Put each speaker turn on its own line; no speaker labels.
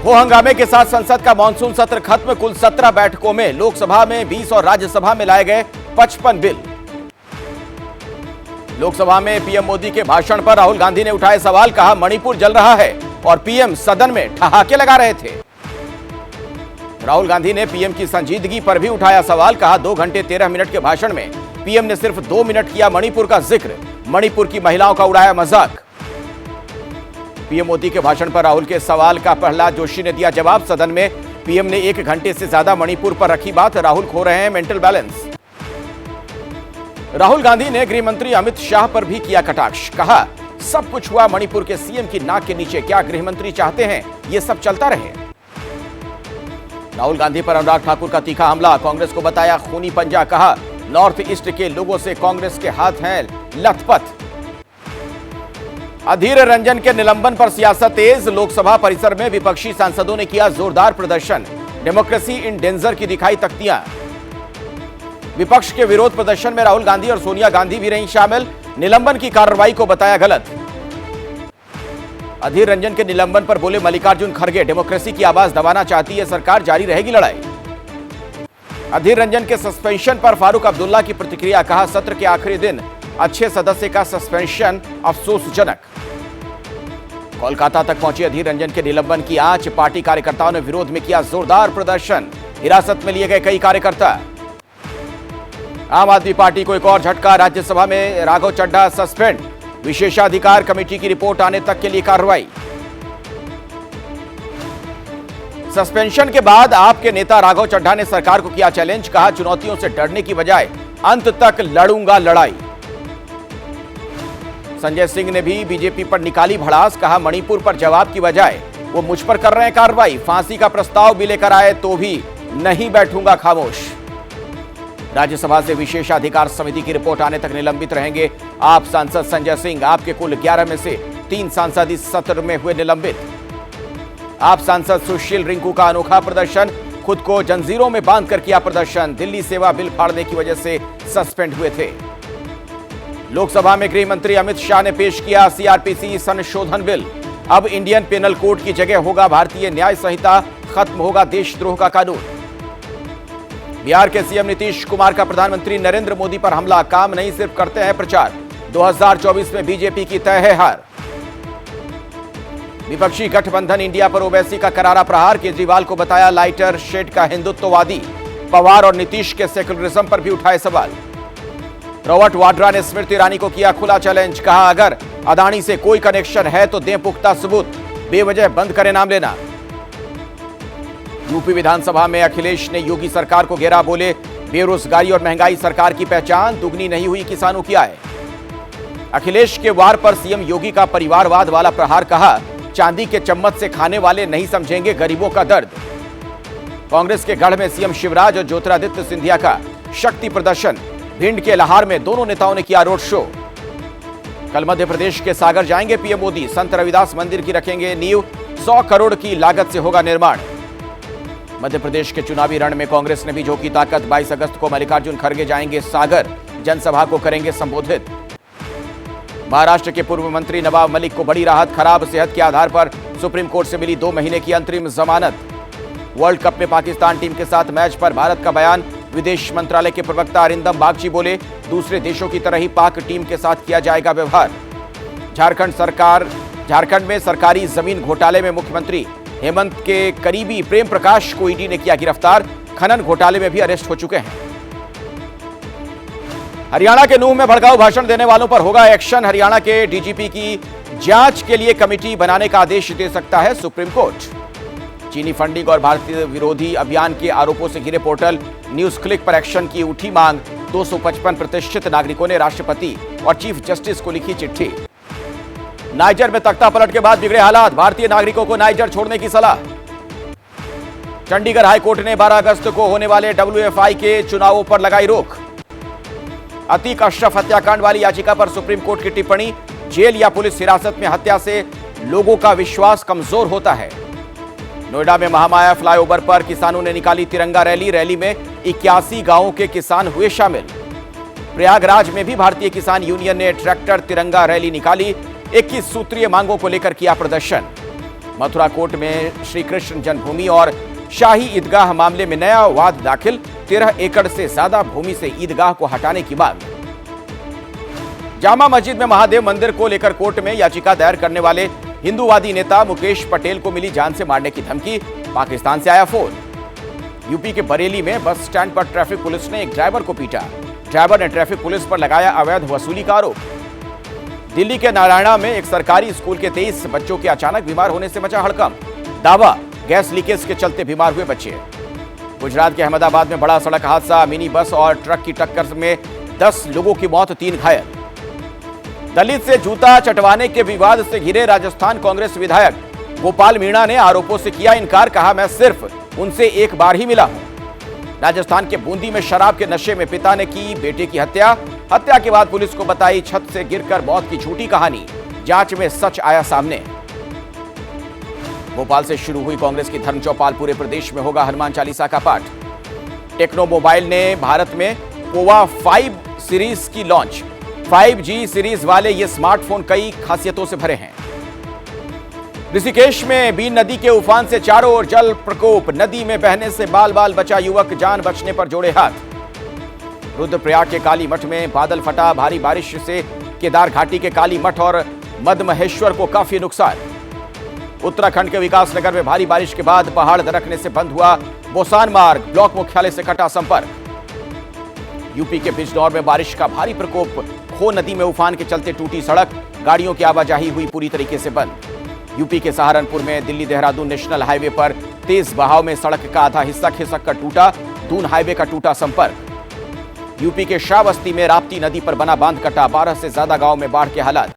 हो हंगामे के साथ संसद का मानसून सत्र खत्म। कुल 17 बैठकों में लोकसभा में 20 और राज्यसभा में लाए गए 55 बिल। लोकसभा में पीएम मोदी के भाषण पर राहुल गांधी ने उठाए सवाल, कहा मणिपुर जल रहा है और पीएम सदन में ठहाके लगा रहे थे। राहुल गांधी ने पीएम की संजीदगी पर भी उठाया सवाल, कहा 2 घंटे 13 मिनट के भाषण में पीएम ने सिर्फ 2 मिनट किया मणिपुर का जिक्र, मणिपुर की महिलाओं का उड़ाया मजाक। पीएम मोदी के भाषण पर राहुल के सवाल का प्रहलाद जोशी ने दिया जवाब। सदन में पीएम ने 1 घंटे से ज्यादा मणिपुर पर रखी बात, राहुल खो रहे हैं मेंटल बैलेंस। राहुल गांधी ने गृह मंत्री अमित शाह पर भी किया कटाक्ष, कहा सब कुछ हुआ मणिपुर के सीएम की नाक के नीचे, क्या गृह मंत्री चाहते हैं ये सब चलता रहे। राहुल गांधी पर अनुराग ठाकुर का तीखा हमला, कांग्रेस को बताया खूनी पंजा, कहा नॉर्थ ईस्ट के लोगों से कांग्रेस के हाथ हैं लथपथ। अधीर रंजन के निलंबन पर सियासत तेज, लोकसभा परिसर में विपक्षी सांसदों ने किया जोरदार प्रदर्शन, डेमोक्रेसी इन डेंजर की दिखाई तख्तियां। विपक्ष के विरोध प्रदर्शन में राहुल गांधी और सोनिया गांधी भी रहीं शामिल, निलंबन की कार्रवाई को बताया गलत। अधीर रंजन के निलंबन पर बोले मल्लिकार्जुन खड़गे, डेमोक्रेसी की आवाज दबाना चाहती है सरकार, जारी रहेगी लड़ाई। अधीर रंजन के सस्पेंशन पर फारूक अब्दुल्ला की प्रतिक्रिया, कहा सत्र के आखिरी दिन अच्छे सदस्य का सस्पेंशन अफसोसजनक। कोलकाता तक पहुंची अधीर रंजन के निलंबन की आंच, पार्टी कार्यकर्ताओं ने विरोध में किया जोरदार प्रदर्शन, हिरासत में लिए गए कई कार्यकर्ता। आम आदमी पार्टी को एक और झटका, राज्यसभा में राघव चड्ढा सस्पेंड, विशेषाधिकार कमेटी की रिपोर्ट आने तक के लिए कार्रवाई। सस्पेंशन के बाद आपके नेता राघव चड्ढा ने सरकार को किया चैलेंज, कहा चुनौतियों से डरने की बजाय अंत तक लड़ूंगा लड़ाई। संजय सिंह ने भी बीजेपी पर निकाली भड़ास, कहा मणिपुर पर जवाब की बजाय वो मुझ पर कर रहे हैं कार्रवाई, फांसी का प्रस्ताव भी लेकर आए तो भी नहीं बैठूंगा खामोश। राज्यसभा से विशेषाधिकार समिति की रिपोर्ट आने तक निलंबित रहेंगे आप सांसद संजय सिंह, आपके कुल 11 में से 3 सांसद इस सत्र में हुए निलंबित। आप सांसद सुशील रिंकू का अनोखा प्रदर्शन, खुद को जंजीरों में बांधकर किया प्रदर्शन, दिल्ली सेवा बिल फाड़ने की वजह से सस्पेंड हुए थे। लोकसभा में गृह मंत्री अमित शाह ने पेश किया सीआरपीसी संशोधन बिल, अब इंडियन पेनल कोड की जगह होगा भारतीय न्याय संहिता, खत्म होगा देशद्रोह का कानून। बिहार के सीएम नीतीश कुमार का प्रधानमंत्री नरेंद्र मोदी पर हमला, काम नहीं सिर्फ करते हैं प्रचार, 2024 में बीजेपी की तय है हार। विपक्षी गठबंधन इंडिया पर ओवैसी का करारा प्रहार, केजरीवाल को बताया लाइटर शेड का हिंदुत्ववादी, पवार और नीतीश के सेकुलरिज्म पर भी उठाए सवाल। रॉबर्ट वाड्रा ने स्मृति ईरानी को किया खुला चैलेंज, कहा अगर अदानी से कोई कनेक्शन है तो दें पुख्ता सबूत, बेवजह बंद करें नाम लेना। यूपी विधानसभा में अखिलेश ने योगी सरकार को घेरा, बोले बेरोजगारी और महंगाई सरकार की पहचान, दुगनी नहीं हुई किसानों की आय। अखिलेश के वार पर सीएम योगी का परिवारवाद वाला प्रहार, कहा चांदी के चम्मच से खाने वाले नहीं समझेंगे गरीबों का दर्द। कांग्रेस के गढ़ में सीएम शिवराज और ज्योतिरादित्य सिंधिया का शक्ति प्रदर्शन, भिंड के लाहार में दोनों नेताओं ने किया रोड शो। कल मध्य प्रदेश के सागर जाएंगे पीएम मोदी, संत रविदास मंदिर की रखेंगे नींव, 100 करोड़ की लागत से होगा निर्माण। मध्य प्रदेश के चुनावी रण में कांग्रेस ने भी झोंकी ताकत, 22 अगस्त को मल्लिकार्जुन खड़गे जाएंगे सागर, जनसभा को करेंगे संबोधित। महाराष्ट्र के पूर्व मंत्री नवाब मलिक को बड़ी राहत, खराब सेहत के आधार पर सुप्रीम कोर्ट से मिली 2 महीने की अंतरिम जमानत। वर्ल्ड कप में पाकिस्तान टीम के साथ मैच पर भारत का बयान, विदेश मंत्रालय के प्रवक्ता अरिंदम बागची बोले दूसरे देशों की तरह ही पाक टीम के साथ किया जाएगा व्यवहार। झारखंड में सरकारी जमीन घोटाले में मुख्यमंत्री हेमंत के करीबी प्रेम प्रकाश को ईडी ने किया गिरफ्तार, खनन घोटाले में भी अरेस्ट हो चुके हैं। हरियाणा के नूंह में भड़काऊ भाषण देने वालों पर होगा एक्शन, हरियाणा के डीजीपी की जांच के लिए कमेटी बनाने का आदेश दे सकता है सुप्रीम कोर्ट। चीनी फंडिंग और भारतीय विरोधी अभियान के आरोपों से घिरे पोर्टल न्यूज क्लिक पर एक्शन की उठी मांग, 255 प्रतिष्ठित नागरिकों ने राष्ट्रपति और चीफ जस्टिस को लिखी चिट्ठी। नाइजर में तख्ता पलट के बाद बिगड़े हालात, भारतीय नागरिकों को नाइजर छोड़ने की सलाह। चंडीगढ़ हाईकोर्ट ने 12 अगस्त को होने वाले WFI के चुनावों पर लगाई रोक। अतीक अशरफ हत्याकांड वाली याचिका पर सुप्रीम कोर्ट की टिप्पणी, जेल या पुलिस हिरासत में हत्या से लोगों का विश्वास कमजोर होता है। नोएडा में महामाया फ्लाईओवर पर किसानों ने निकाली तिरंगा रैली में 81 गांवों के किसान हुए शामिल। प्रयागराज में भी भारतीय किसान यूनियन ने ट्रैक्टर तिरंगा रैली निकाली, 21 सूत्रीय मांगों को लेकर किया प्रदर्शन। मथुरा कोर्ट में श्री कृष्ण जन्मभूमि और शाही ईदगाह मामले में नया वाद दाखिल। 13 एकड़ से ज्यादा भूमि से ईदगाह को हटाने की मांग। जामा मस्जिद में महादेव मंदिर को लेकर कोर्ट में याचिका दायर करने वाले हिंदूवादी नेता मुकेश पटेल को मिली जान से मारने की धमकी। पाकिस्तान से आया फोन। यूपी के बरेली में बस स्टैंड पर ट्रैफिक पुलिस ने एक ड्राइवर को पीटा। ड्राइवर ने ट्रैफिक पुलिस पर लगाया अवैध वसूली का आरोप। दिल्ली के नारायणा में एक सरकारी स्कूल के 23 बच्चों के अचानक बीमार होने से मचा हड़कंप। दावा, गैस लीकेज के चलते बीमार हुए बच्चे। गुजरात के अहमदाबाद में बड़ा सड़क हादसा। मिनी बस और ट्रक की टक्कर में 10 लोगों की मौत, 3 घायल। दलित से जूता चटवाने के विवाद से घिरे राजस्थान कांग्रेस विधायक गोपाल मीणा ने आरोपों से किया इनकार। कहा, मैं सिर्फ उनसे एक बार ही मिला हूं। राजस्थान के बूंदी में शराब के नशे में पिता ने की बेटे की हत्या। हत्या के बाद पुलिस को बताई छत से गिरकर मौत की झूठी कहानी। जांच में सच आया सामने। भोपाल से शुरू हुई कांग्रेस की धर्म चौपाल। पूरे प्रदेश में होगा हनुमान चालीसा का पाठ। टेक्नो मोबाइल ने भारत में पोवा 5 सीरीज की लॉन्च। 5G सीरीज वाले ये स्मार्टफोन कई खासियतों से भरे हैं। ऋषिकेश में बीन नदी के उफान से चारों ओर जल प्रकोप। नदी में बहने से बाल बाल बचा युवक, जान बचने पर जोड़े हाथ। रुद्रप्रयाग के काली मठ में बादल फटा। भारी बारिश से केदार घाटी के काली मठ और मदमहेश्वर को काफी नुकसान। उत्तराखंड के विकासनगर में भारी बारिश के बाद पहाड़ दरकने से बंद हुआ बोसान मार्ग। ब्लॉक मुख्यालय से कटा संपर्क। यूपी के बिजनौर में बारिश का भारी प्रकोप। खो नदी में उफान के चलते टूटी सड़क। गाड़ियों की आवाजाही हुई पूरी तरीके से बंद। यूपी के सहारनपुर में दिल्ली देहरादून नेशनल हाईवे पर तेज बहाव में सड़क का आधा हिस्सा खिसक कर टूटा। दून हाईवे का टूटा संपर्क। यूपी के श्रावस्ती में राप्ती नदी पर बना बांध कटा। 12 से ज्यादा गांव में बाढ़ के हालात।